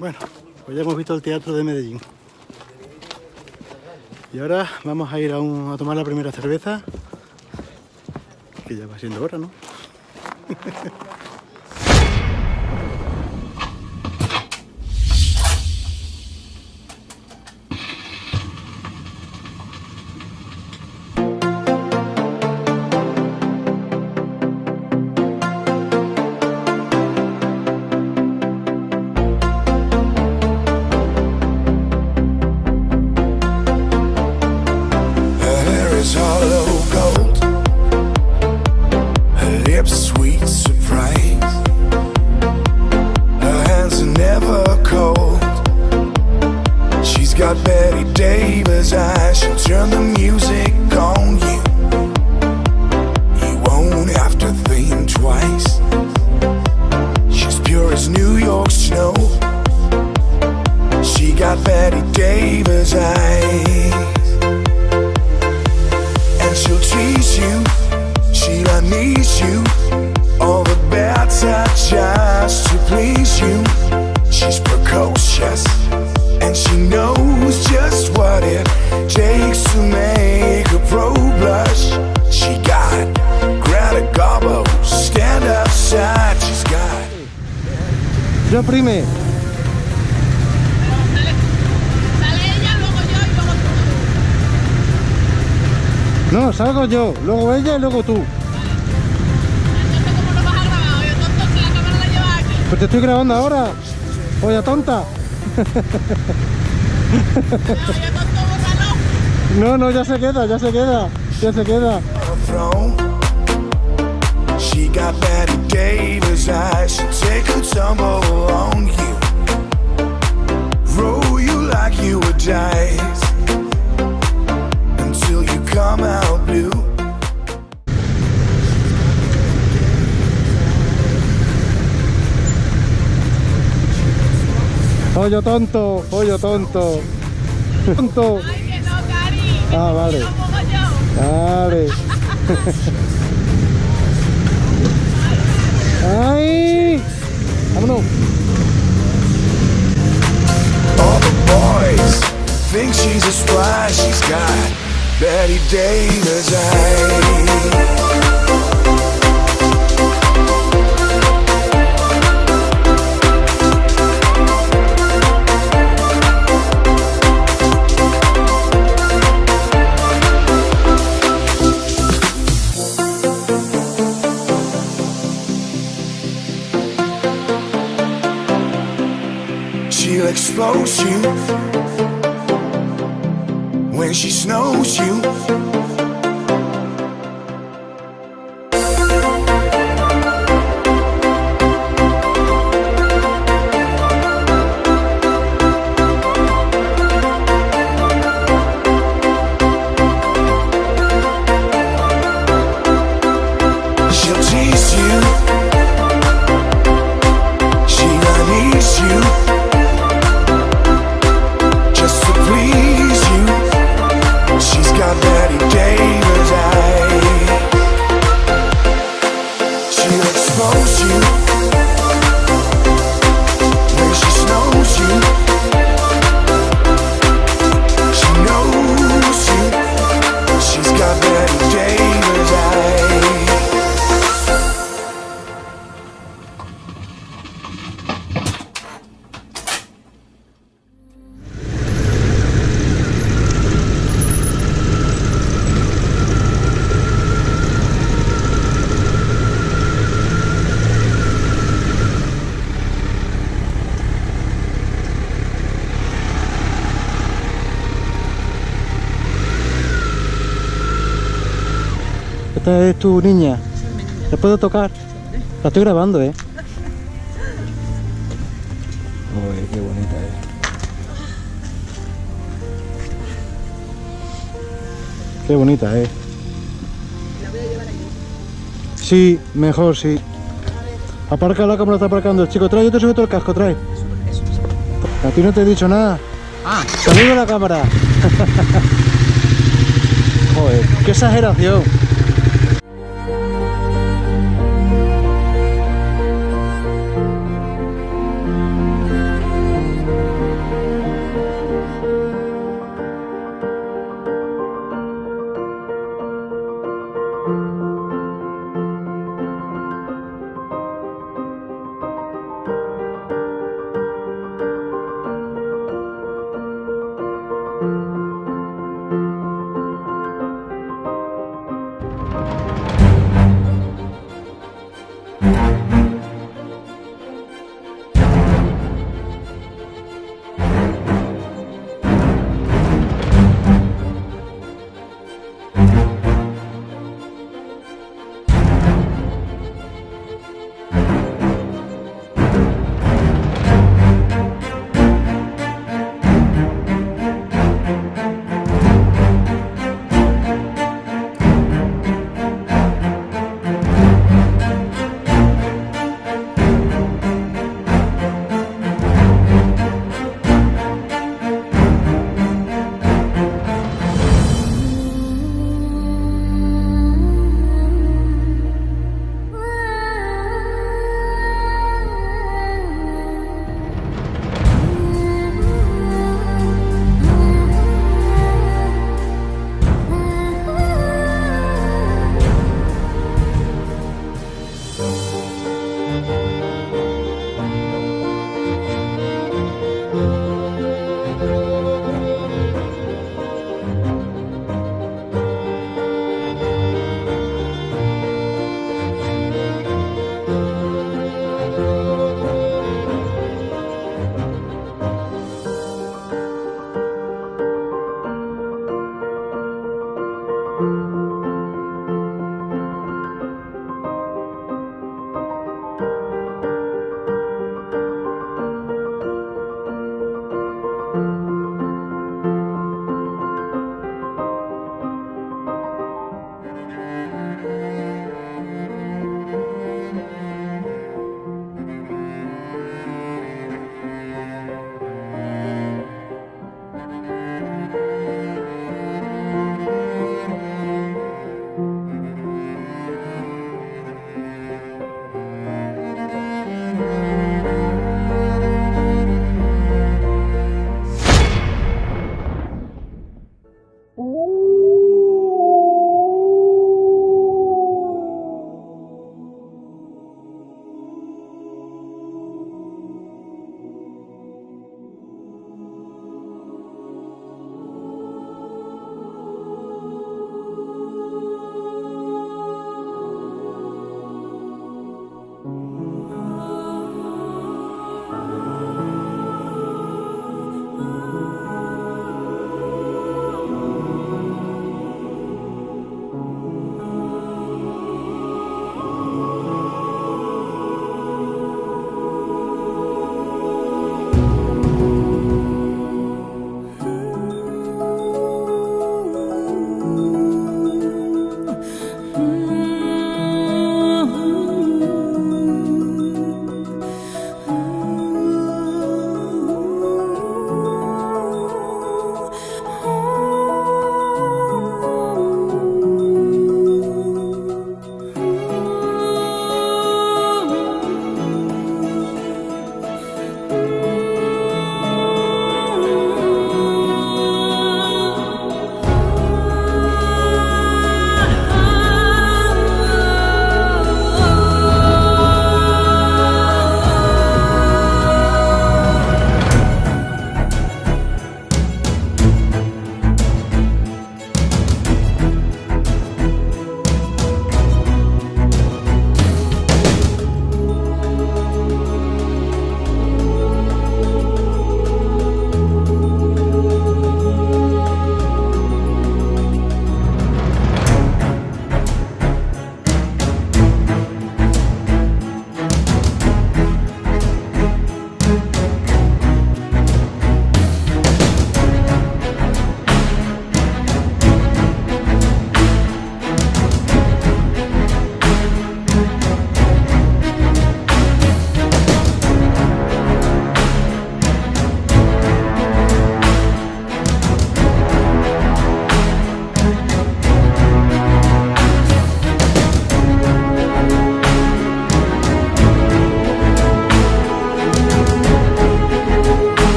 Bueno, pues ya hemos visto el teatro de Medellín. Y ahora vamos a ir a tomar la primera cerveza. Que ya va siendo hora, ¿no? Betty Davis eyes, she'll turn the music on you. You won't have to think twice. She's pure as New York snow. She got Betty Davis eyes. And she'll tease you, she'll unleash you. All the better just to please you. She's precocious, and she knows just what it takes to make a pro blush. She got Greta Garbo, stand outside, she's got. Yo prime. Sale ella, luego yo y luego tú. No, salgo yo, luego ella y luego tú. Yo sé cómo lo vas a grabar, yo tonto si la cámara la llevas aquí. Pues te estoy grabando ahora. Oye, tonta. Oye, tonto, bórralo. No, no, ya se queda, ya se queda, ya se queda. She got Betty Davis eyes, she'll take a tumble on you. Roll you like you were dice until you come out blue. Pollo tonto, pollo tonto. Tonto. Ay, que no, Cari. Ah, vale. Lo pongo yo. Vale. ¡Ay! ¡Vámonos! All the boys think she's a spy, she's got Betty Davis eyes. She'll expose you when she snows you. She'll tease you, she'll unleash you. Just to please you, she's got Betty Davis eyes. She'll expose you when she snows you. She knows you, she's got Betty Davis eyes. Esta es tu niña. ¿La puedo tocar? La estoy grabando, ¿eh? Uy, qué bonita es. Qué bonita es. La voy a llevar aquí. Sí, mejor, sí. Apárcala como lo está aparcando el chico. Trae, yo te subo todo el casco, trae. A ti no te he dicho nada. Ah, Saluda a la cámara. Joder, qué exageración.